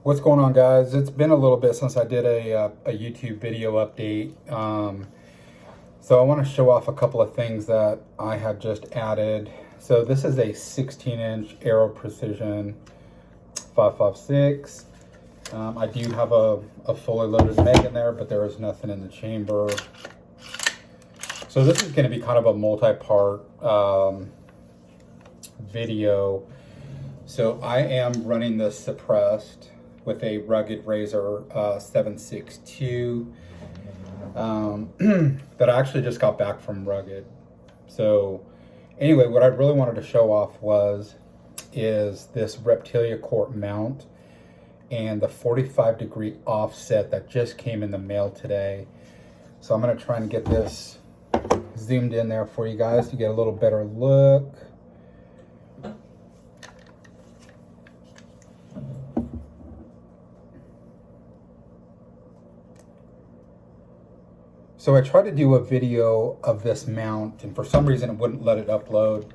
What's going on, guys? It's been a little bit since I did a YouTube video update. So I want to show off a couple of things that I have just added. So this is a 16-inch Aero Precision 5.56. I do have a fully loaded meg in there, but there is nothing in the chamber. So this is going to be kind of a multi-part video. So I am running this suppressed with a rugged razor 762 that I actually just got back from rugged. So anyway, what I really wanted to show off is this Reptilia Corp mount and the 45-degree offset that just came in the mail today. So I'm going to try and get this zoomed in there for you guys to get a little better look. So I tried to do a video of this mount, and for some reason it wouldn't let it upload.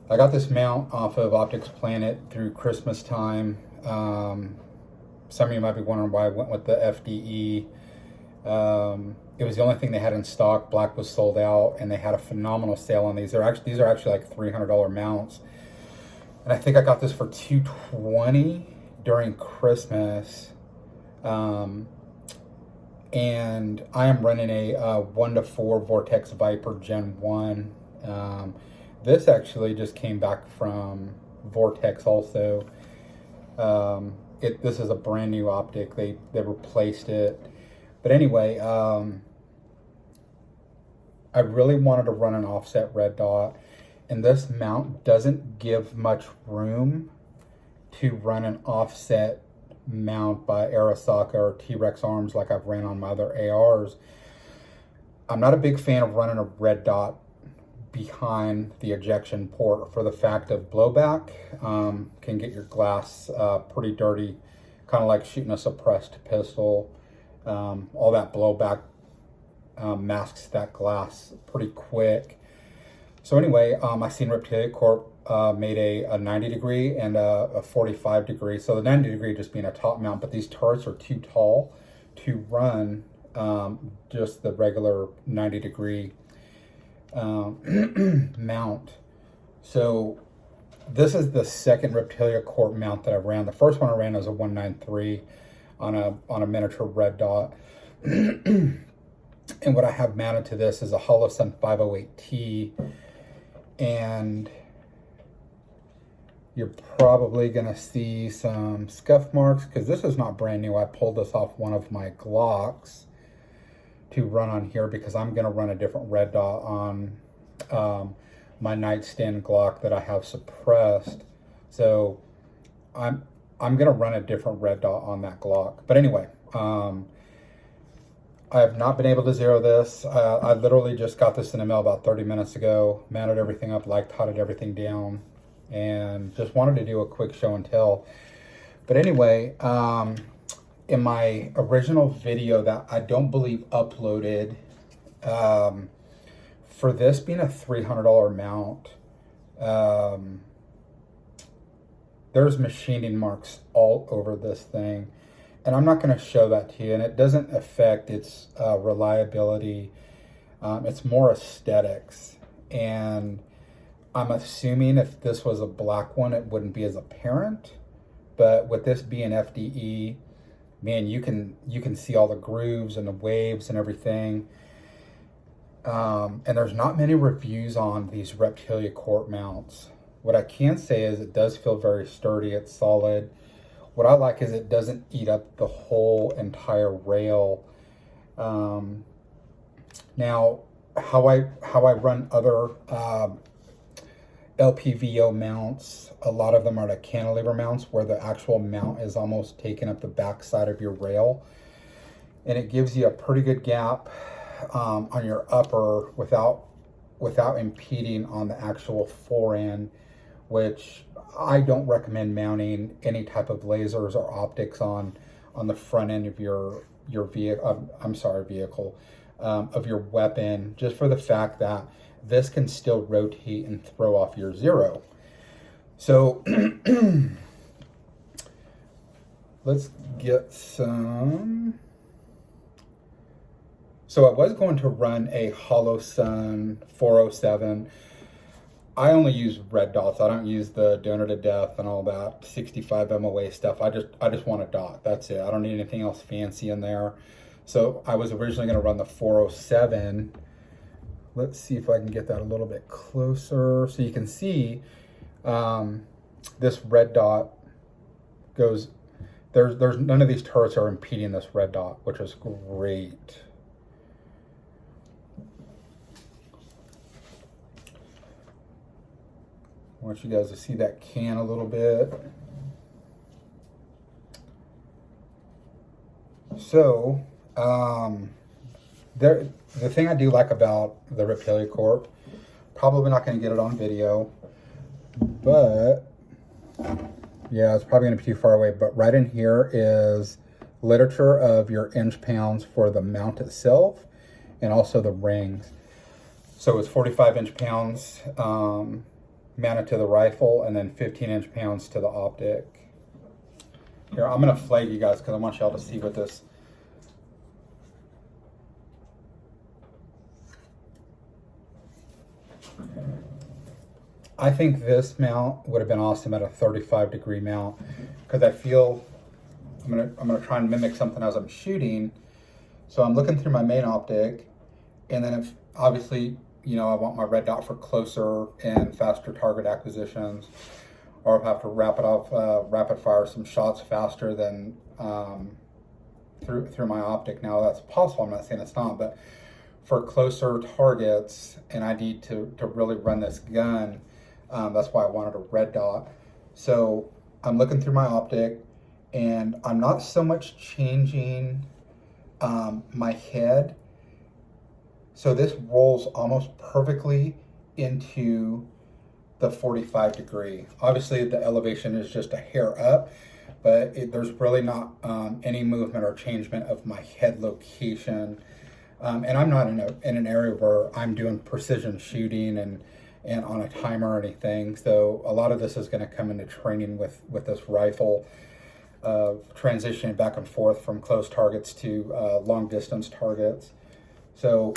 I got this mount off of Optic's Planet through Christmas time. Some of you might be wondering why I went with the FDE. It was the only thing they had in stock. Black was sold out, and they had a phenomenal sale on these. These are actually like $300 mounts, and I think I got this for $220 during Christmas. And I am running a 1-to-4 Vortex Viper Gen 1. This actually just came back from Vortex also. This is a brand new optic. They replaced it. But anyway, I really wanted to run an offset red dot, and this mount doesn't give much room to run an offset mount by Arasaka or T-Rex arms like I've ran on my other ARs. I'm not a big fan of running a red dot behind the ejection port for the fact of blowback. Can get your glass pretty dirty, kind of like shooting a suppressed pistol. All that blowback masks that glass pretty quick. So anyway, I seen Reptilia Corp made a 90-degree and a 45-degree. So the 90-degree just being a top mount, but these turrets are too tall to run just the regular 90-degree mount. So this is the second Reptilia Corp mount that I ran. The first one I ran was a 193 on a miniature red dot. And what I have mounted to this is a Holosun 508T. And you're probably going to see some scuff marks because this is not brand new. I pulled this off one of my Glocks to run on here because I'm going to run a different red dot on my nightstand Glock that I have suppressed. So I'm going to run a different red dot on that Glock. But anyway, I have not been able to zero this. I literally just got this in the mail about 30 minutes ago, mounted everything up, totted everything down, and just wanted to do a quick show and tell. But anyway, in my original video that I don't believe uploaded, for this being a $300 mount, there's machining marks all over this thing. And I'm not going to show that to you, and it doesn't affect its reliability. It's more aesthetics. And I'm assuming if this was a black one, it wouldn't be as apparent. But with this being FDE, man, you can see all the grooves and the waves and everything. And there's not many reviews on these Reptilia Corp mounts. What I can say is it does feel very sturdy. It's solid. What I like is it doesn't eat up the whole entire rail. Now, how I run other LPVO mounts, a lot of them are the cantilever mounts where the actual mount is almost taking up the back side of your rail. And it gives you a pretty good gap on your upper without impeding on the actual forend, which I don't recommend mounting any type of lasers or optics on the front end of your vehicle. Of your weapon, just for the fact that this can still rotate and throw off your zero. So let's get some. So I was going to run a Hollow Sun 407. I only use red dots. I don't use the donor to death and all that 65 MOA stuff. I just want a dot. That's it. I don't need anything else fancy in there. So I was originally going to run the 407. Let's see if I can get that a little bit closer so you can see this red dot goes. There's none of these turrets are impeding this red dot, which is great. I want you guys to see that can a little bit. So, the thing I do like about the Reptilia Corp, probably not going to get it on video, but yeah, it's probably going to be too far away. But right in here is literature of your inch pounds for the mount itself and also the rings. So it's 45 inch pounds mounted to the rifle, and then 15 inch pounds to the optic. Here, I'm gonna flag you guys because I want y'all to see what this. I think this mount would have been awesome at a 35-degree mount because I feel I'm gonna try and mimic something as I'm shooting. So I'm looking through my main optic, and then if obviously, you know, I want my red dot for closer and faster target acquisitions, or if I have to rapid fire some shots faster than through my optic. Now that's possible, I'm not saying it's not, but for closer targets and I need to really run this gun, that's why I wanted a red dot. So I'm looking through my optic and I'm not so much changing my head. So this rolls almost perfectly into the 45 degree. Obviously the elevation is just a hair up, but there's really not any movement or changement of my head location. And I'm not in an area where I'm doing precision shooting and on a timer or anything. So a lot of this is going to come into training with this rifle, transitioning back and forth from close targets to long distance targets. So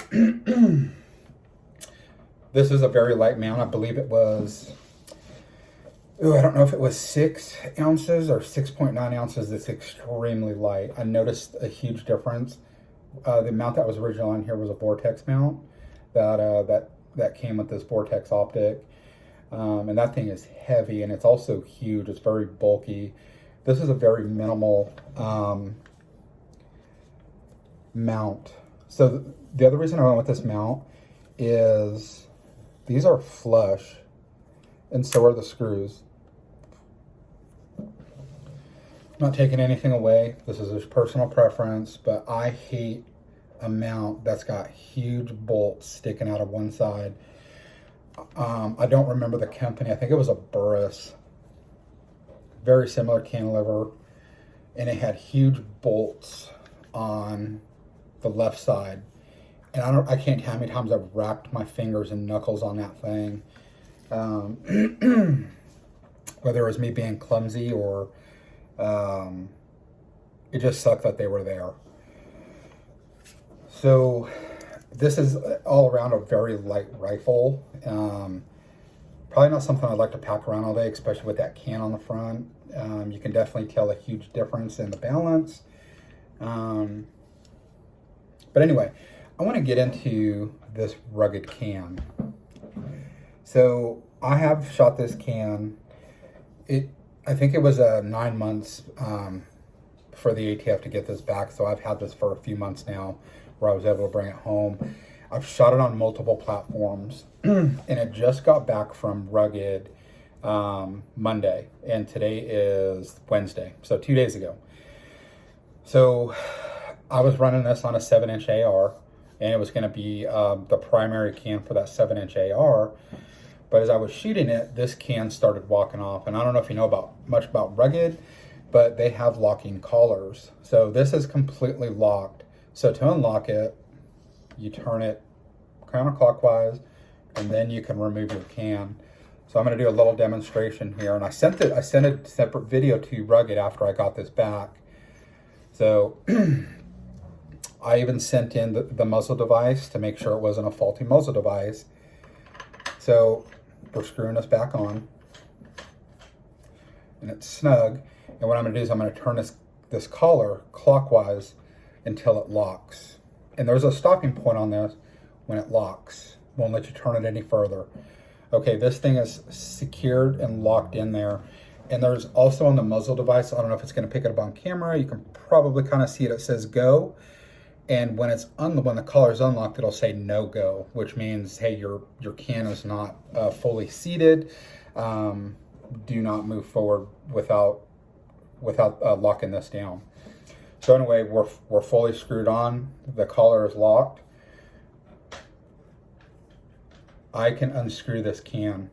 this is a very light mount. I believe it was, I don't know if it was 6 ounces or 6.9 ounces. It's extremely light. I noticed a huge difference. The mount that was originally on here was a Vortex mount that came with this Vortex optic. And that thing is heavy and it's also huge. It's very bulky. This is a very minimal mount. So the other reason I went with this mount is these are flush and so are the screws. I'm not taking anything away. This is a personal preference, but I hate a mount that's got huge bolts sticking out of one side. I don't remember the company. I think it was a Burris. Very similar cantilever. And it had huge bolts on the left side. And I can't tell how many times I've wrapped my fingers and knuckles on that thing. Whether it was me being clumsy or it just sucked that they were there. So this is all around a very light rifle. Probably not something I'd like to pack around all day, especially with that can on the front. You can definitely tell a huge difference in the balance. But anyway, I want to get into this rugged can. So I have shot this can. I think it was 9 months for the ATF to get this back. So I've had this for a few months now where I was able to bring it home. I've shot it on multiple platforms and it just got back from Rugged Monday and today is Wednesday. So 2 days ago. So I was running this on a 7-inch AR and it was going to be the primary can for that 7-inch AR. But as I was shooting it, this can started walking off. And I don't know if you know much about Rugged, but they have locking collars. So this is completely locked. So to unlock it, you turn it counterclockwise and then you can remove your can. So I'm going to do a little demonstration here, and I sent a separate video to Rugged after I got this back. So I even sent in the muzzle device to make sure it wasn't a faulty muzzle device. So we're screwing this back on, and it's snug. And what I'm going to do is I'm going to turn this collar clockwise until it locks. And there's a stopping point on this when it locks. Won't let you turn it any further. Okay, this thing is secured and locked in there. And there's also on the muzzle device, I don't know if it's going to pick it up on camera, you can probably kind of see it, it says go. And when when the collar is unlocked, it'll say no go, which means, hey, your can is not fully seated. Do not move forward without locking this down. So anyway, we're fully screwed on. The collar is locked. I can unscrew this can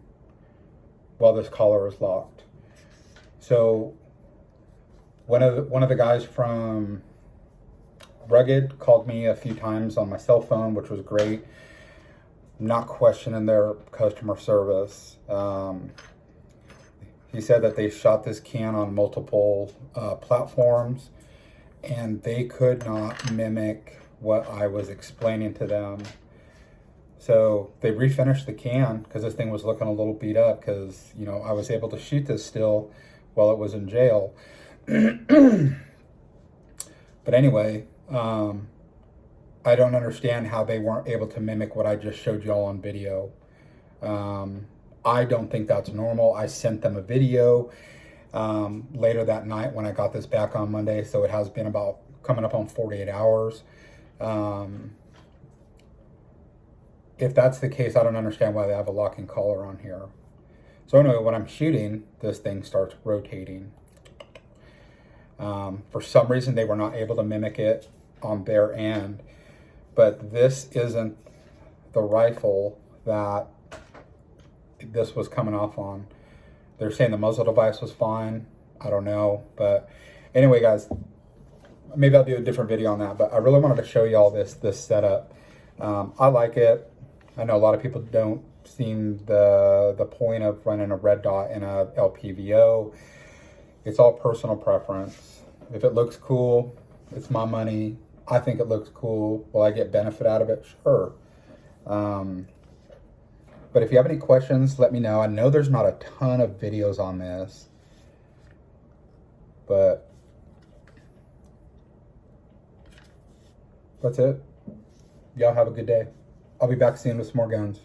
while this collar is locked. So one of the guys from Rugged called me a few times on my cell phone, which was great. Not questioning their customer service. He said that they shot this can on multiple platforms, and they could not mimic what I was explaining to them. So they refinished the can because this thing was looking a little beat up because, you know, I was able to shoot this still while it was in jail. But anyway, I don't understand how they weren't able to mimic what I just showed y'all on video. I don't think that's normal. I sent them a video later that night when I got this back on Monday, so it has been about coming up on 48 hours. If that's the case, I don't understand why they have a locking collar on here. So anyway, when I'm shooting, this thing starts rotating. For some reason, they were not able to mimic it on their end, but this isn't the rifle that this was coming off on. They're saying the muzzle device was fine. I don't know, but anyway, guys, maybe I'll do a different video on that, but I really wanted to show y'all this setup. I like it. I know a lot of people don't see the point of running a red dot in a LPVO. It's all personal preference. If it looks cool, it's my money. I think it looks cool. Will I get benefit out of it? Sure. But if you have any questions, let me know. I know there's not a ton of videos on this, but that's it. Y'all have a good day. I'll be back soon with some more guns.